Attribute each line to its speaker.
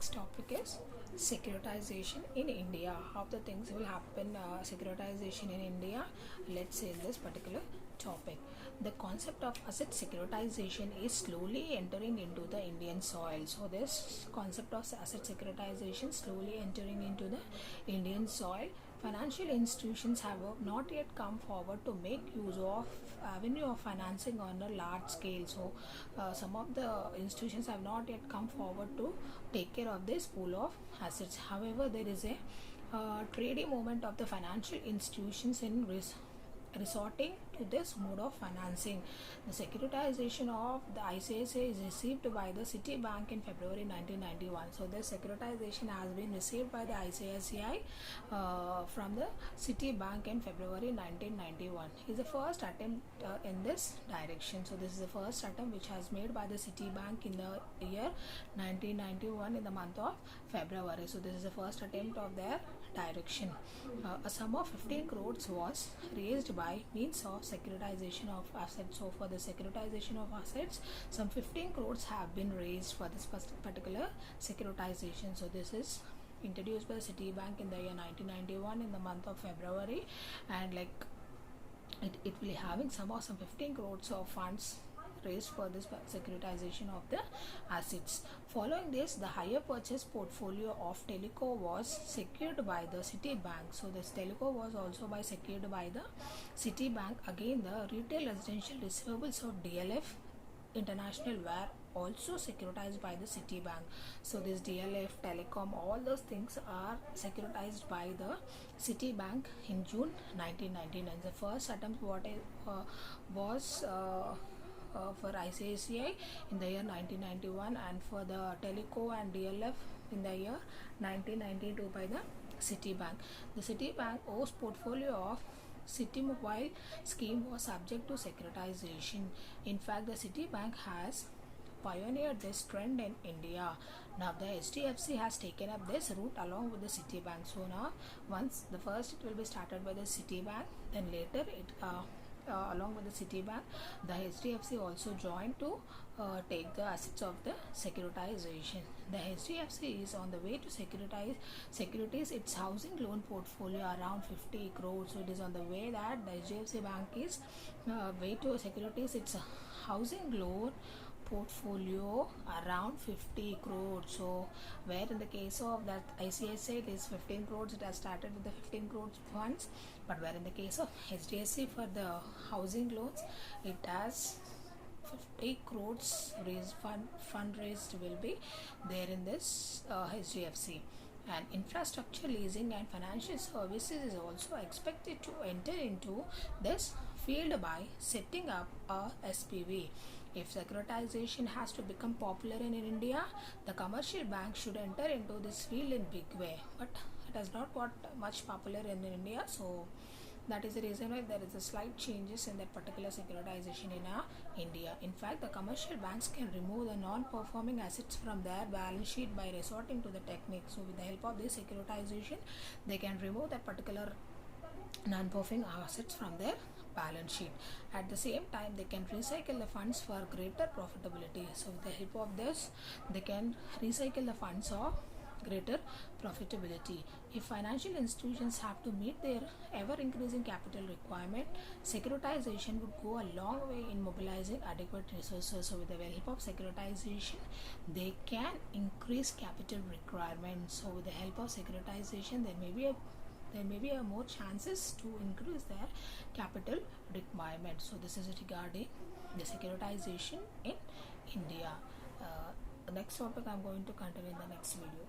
Speaker 1: next topic is securitization in India. How the things will happen, securitization in India. Let's say in this particular topic, the concept of asset securitization is slowly entering into the Indian soil. So this concept of asset securitization slowly entering into the Indian soil. Financial institutions have not yet come forward to make use of avenue of financing on a large scale. So some of the institutions have not yet come forward to take care of this pool of assets. However, there is a trading movement of the financial institutions in resorting to this mode of financing. The securitization of the ICICI is received by the Citibank in February 1991. So the securitization has been received by the ICICI from the Citibank in February 1991. Is the first attempt in this direction. So this is the first attempt which has made by the Citibank in the year 1991 in the month of February. So this is the first attempt of their direction. A sum of 15 crores was raised by means of securitization of assets. So for the securitization of assets, some 15 crores have been raised for this particular securitization. So this is introduced by Citibank in the year 1991 in the month of February, and like it will be having some 15 crores of funds raised for this securitization of the assets. Following this, the higher purchase portfolio of Teleco was secured by the Citibank. So this Teleco was also secured by the Citibank. Again, the retail residential receivables of DLF International were also securitized by the Citibank. So this DLF, Telecom, all those things are securitized by the Citibank in June 1999. The first attempt was for ICICI in the year 1991, and for the Teleco and DLF in the year 1992 by the Citibank. The Citibank owes portfolio of City Mobile scheme was subject to securitization. In fact, the Citibank has pioneered this trend in India. Now the HDFC has taken up this route along with the Citibank. So now once the first it will be started by the Citibank, then later it along with the Citibank, the HDFC also joined to take the assets of the securitization. The HDFC is on the way to securities its housing loan portfolio around 50 crores. So it is on the way that the HDFC Bank is way to securities its housing loan portfolio around 50 crores. So where in the case of that ICICI it is 15 crores, it has started with the 15 crores funds, but where in the case of HDFC for the housing loans it has 50 crores raised fundraised will be there in this HDFC. And infrastructure leasing and financial services is also expected to enter into this field by setting up a SPV. If securitization has to become popular in India, the commercial bank should enter into this field in big way. But it has not got much popular in India, so that is the reason why there is a slight changes in that particular securitization in India. In fact, the commercial banks can remove the non-performing assets from their balance sheet by resorting to the technique. So with the help of this securitization, they can remove that particular non-performing assets from their balance sheet. At the same time, they can recycle the funds for greater profitability. So with the help of this, they can recycle the funds of greater profitability. If financial institutions have to meet their ever-increasing capital requirement, securitization would go a long way in mobilizing adequate resources. So with the help of securitization, they can increase capital requirements. So with the help of securitization, there may be a more chances to increase their capital requirement. So this is regarding the securitization in India. The next topic I'm going to continue in the next video.